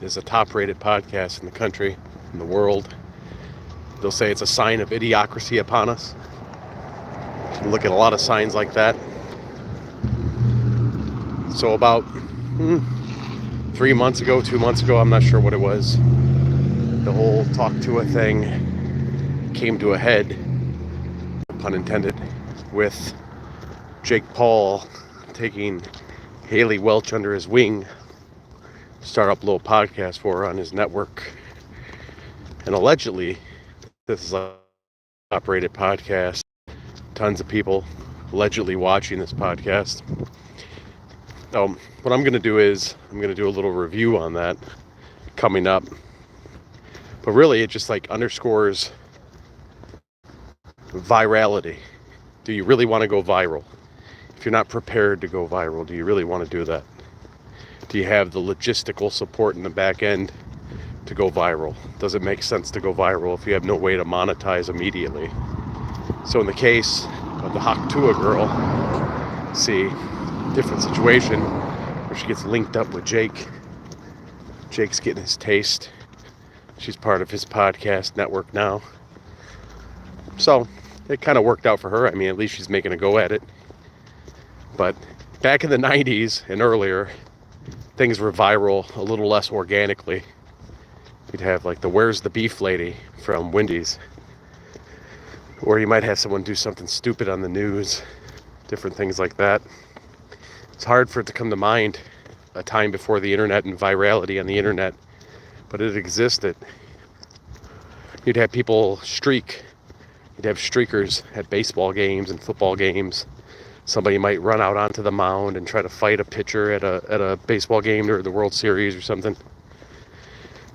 is a top-rated podcast in the country, in the world. They'll say it's a sign of idiocracy upon us. You look at a lot of signs like that. So about 3 months ago, 2 months ago, I'm not sure what it was, the whole Tuah thing came to a head, pun intended, with Jake Paul taking Haley Welch under his wing, start up a little podcast for her on his network. And allegedly, this is a top-rated podcast. Tons of people allegedly watching this podcast. What I'm going to do is I'm going to do a little review on that coming up. But really, it just like underscores virality. Do you really want to go viral? If you're not prepared to go viral, do you really want to do that? Do you have the logistical support in the back end to go viral? Does it make sense to go viral if you have no way to monetize immediately? So in the case of the Tuah girl, see, different situation where she gets linked up with Jake. Jake's getting his taste. She's part of his podcast network now. So it kind of worked out for her. I mean, at least she's making a go at it. But back in the 90s and earlier, things were viral a little less organically. You'd have like the "Where's the Beef" lady from Wendy's. Or you might have someone do something stupid on the news. Different things like that. It's hard for it to come to mind a time before the internet and virality on the internet. But it existed. You'd have people streak. You'd have streakers at baseball games and football games. Somebody might run out onto the mound and try to fight a pitcher at a baseball game or the World Series or something.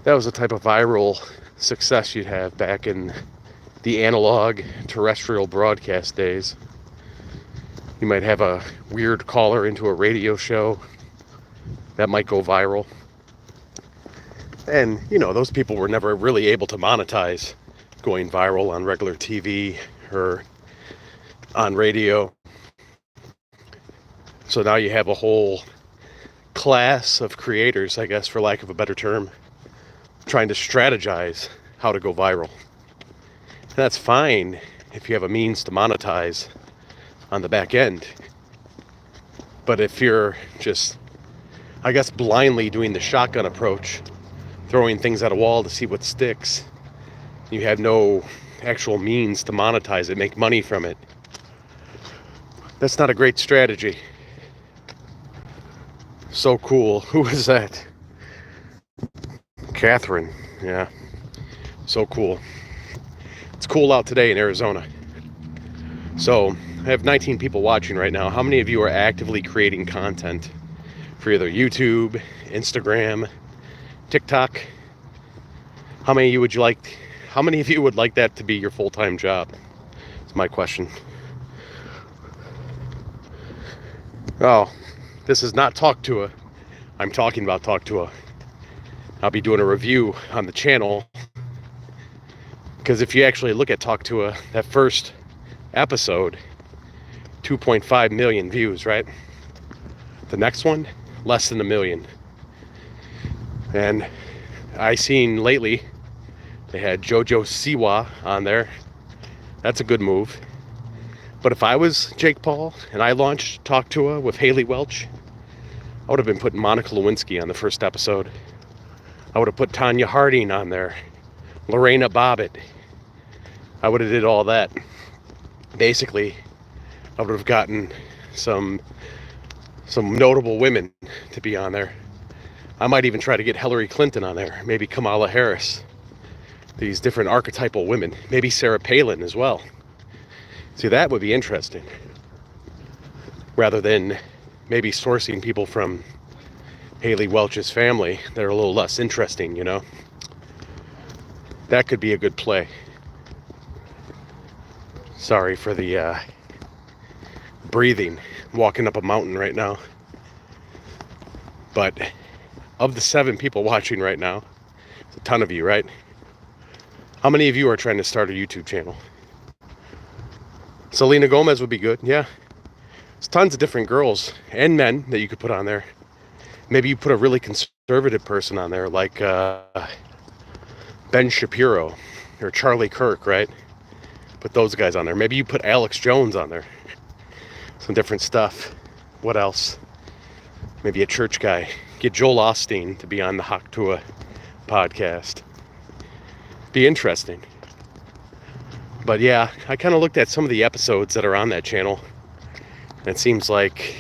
That was the type of viral success you'd have back in the analog terrestrial broadcast days. You might have a weird caller into a radio show that might go viral. And, those people were never really able to monetize going viral on regular TV or on radio. So now you have a whole class of creators, I guess, for lack of a better term, trying to strategize how to go viral. And that's fine if you have a means to monetize on the back end. But if you're just, I guess, blindly doing the shotgun approach, throwing things at a wall to see what sticks, you have no actual means to monetize it, make money from it, that's not a great strategy. So cool. Who was that? Catherine. Yeah. So cool. It's cool out today in Arizona. So I have 19 people watching right now. How many of you are actively creating content for either YouTube, Instagram, TikTok? How many of you would like that to be your full-time job? That's my question. Oh, this is not Tuah. I'm talking about Tuah. I'll be doing a review on the channel. Because if you actually look at Tuah, that first episode, 2.5 million views, right? The next one, less than 1 million. And I seen lately, they had JoJo Siwa on there. That's a good move. But if I was Jake Paul and I launched Tuah with Haley Welch, I would have been putting Monica Lewinsky on the first episode. I would have put Tanya Harding on there, Lorena Bobbitt. I would have did all that. Basically, I would have gotten some notable women to be on there. I might even try to get Hillary Clinton on there, maybe Kamala Harris. These different archetypal women, maybe Sarah Palin as well. See, that would be interesting. Rather than maybe sourcing people from Haley Welch's family that are a little less interesting, That could be a good play. Sorry for the breathing. I'm walking up a mountain right now. But of the 7 people watching right now, it's a ton of you, right? How many of you are trying to start a YouTube channel? Selena Gomez would be good, yeah. There's tons of different girls and men that you could put on there. Maybe you put a really conservative person on there, like Ben Shapiro or Charlie Kirk, right? Put those guys on there. Maybe you put Alex Jones on there. Some different stuff. What else? Maybe a church guy. Get Joel Osteen to be on the Tuah podcast. Be interesting. But yeah, I kind of looked at some of the episodes that are on that channel. And it seems like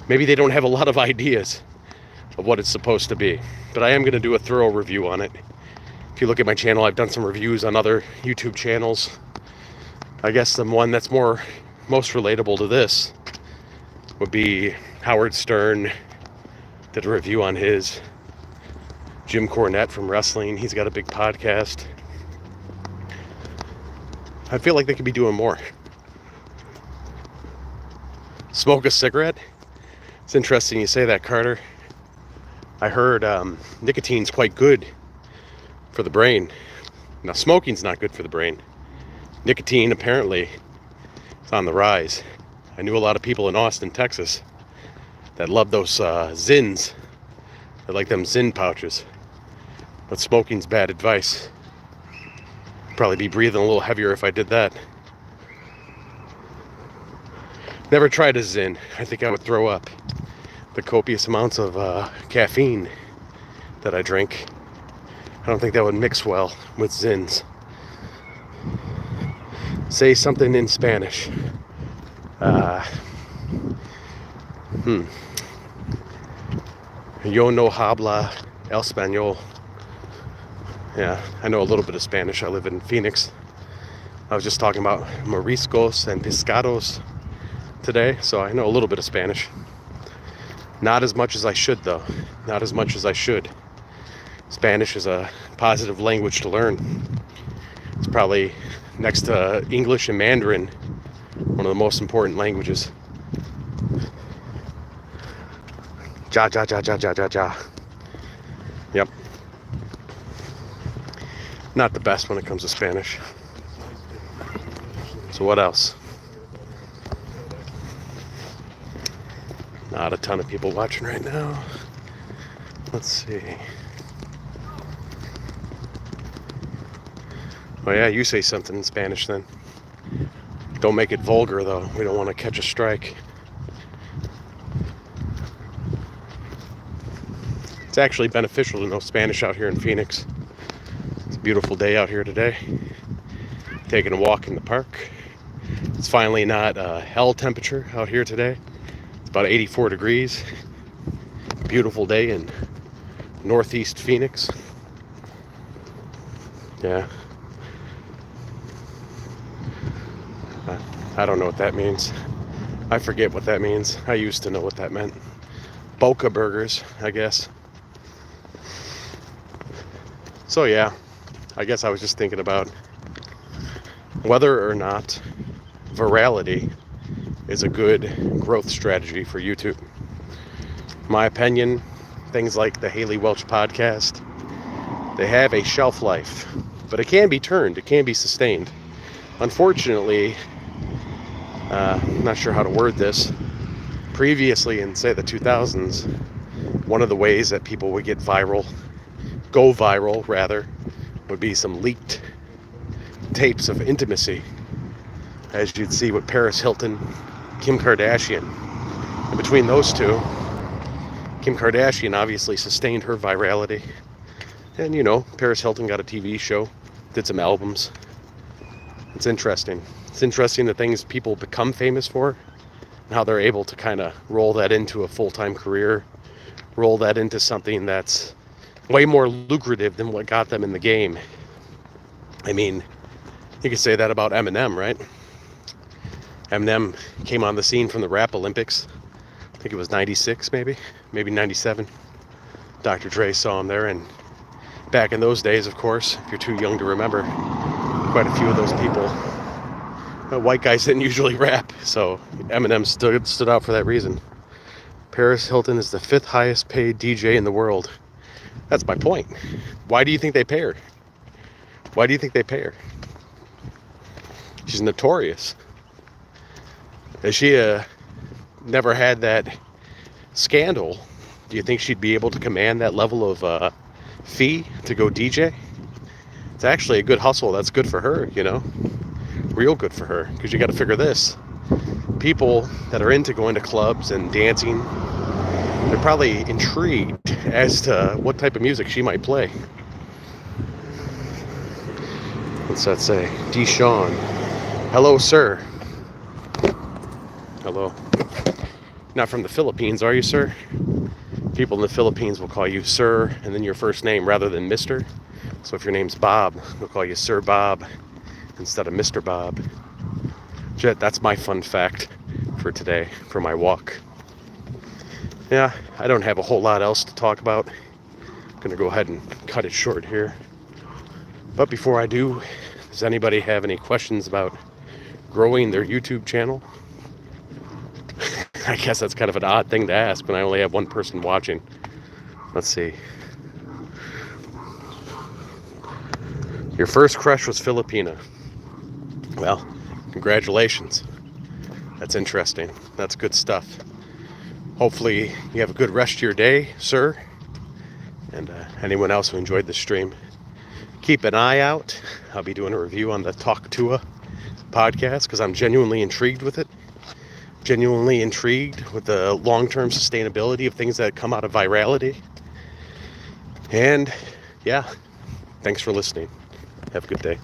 maybe they don't have a lot of ideas of what it's supposed to be. But I am going to do a thorough review on it. If you look at my channel, I've done some reviews on other YouTube channels. I guess the one that's most relatable to this would be Howard Stern. Did a review on his. Jim Cornette from wrestling, he's got a big podcast. I feel like they could be doing more. Smoke a cigarette? It's interesting you say that, Carter. I heard nicotine's quite good for the brain. Now, smoking's not good for the brain. Nicotine, apparently, is on the rise. I knew a lot of people in Austin, Texas, that love those Zins. They like them Zin pouches. But smoking's bad advice. Probably be breathing a little heavier if I did that. Never tried a Zin. I think I would throw up. The copious amounts of caffeine that I drink, I don't think that would mix well with Zins. Say something in Spanish. Yo no habla el español. Yeah, I know a little bit of Spanish. I live in Phoenix. I was just talking about mariscos and pescados today, so I know a little bit of Spanish. Not as much as I should, though. Not as much as I should. Spanish is a positive language to learn. It's probably, next to English and Mandarin, one of the most important languages. Ja, ja, ja, ja, ja, ja, ja. Yep. Not the best when it comes to Spanish. So what else? Not a ton of people watching right now. Let's see. Oh yeah, you say something in Spanish then. Don't make it vulgar though. We don't want to catch a strike. It's actually beneficial to know Spanish out here in Phoenix. It's a beautiful day out here today. Taking a walk in the park. It's finally not hell temperature out here today. It's about 84 degrees. Beautiful day in northeast Phoenix. Yeah. I don't know what that means. I forget what that means. I used to know what that meant. Boca burgers, I guess. So yeah, I guess I was just thinking about whether or not virality is a good growth strategy for YouTube. My opinion, things like the Haley Welch podcast, they have a shelf life, but it can be turned, it can be sustained. Unfortunately, I'm not sure how to word this. Previously in, say, the 2000s, one of the ways that people would go viral rather, would be some leaked tapes of intimacy, as you'd see with Paris Hilton, Kim Kardashian. And between those two, Kim Kardashian obviously sustained her virality. And, you know, Paris Hilton got a TV show, did some albums. It's interesting. It's interesting the things people become famous for and how they're able to kind of roll that into a full-time career, roll that into something that's way more lucrative than what got them in the game. I mean, you could say that about Eminem, right? Eminem came on the scene from the Rap Olympics. I think it was 96 maybe 97. Dr. Dre saw him there, and back in those days, of course, if you're too young to remember, quite a few of those people, white guys didn't usually rap, so Eminem stood out for that reason. Paris Hilton is the 5th highest paid DJ in the world. That's my point. Why do you think they pay her? Why do you think they pay her? She's notorious. Has she never had that scandal Do you think she'd be able to command that level of fee to go DJ? It's actually a good hustle. That's good for her, you know? Real good for her. Because you got to figure this. People that are into going to clubs and dancing, they're probably intrigued as to what type of music she might play. What's that say? Deshawn. Hello, sir. Hello. Not from the Philippines, are you, sir? People in the Philippines will call you sir and then your first name rather than Mr. So if your name's Bob, they'll call you Sir Bob instead of Mr. Bob. That's my fun fact for today, for my walk. Yeah, I don't have a whole lot else to talk about. I'm going to go ahead and cut it short here. But before I do, does anybody have any questions about growing their YouTube channel? I guess that's kind of an odd thing to ask when I only have one person watching. Let's see. Your first crush was Filipina. Well, congratulations. That's interesting. That's good stuff. Hopefully you have a good rest of your day, sir. And anyone else who enjoyed the stream, keep an eye out. I'll be doing a review on the Tuah podcast because I'm genuinely intrigued with it. Genuinely intrigued with the long-term sustainability of things that come out of virality. And yeah, thanks for listening. Have a good day.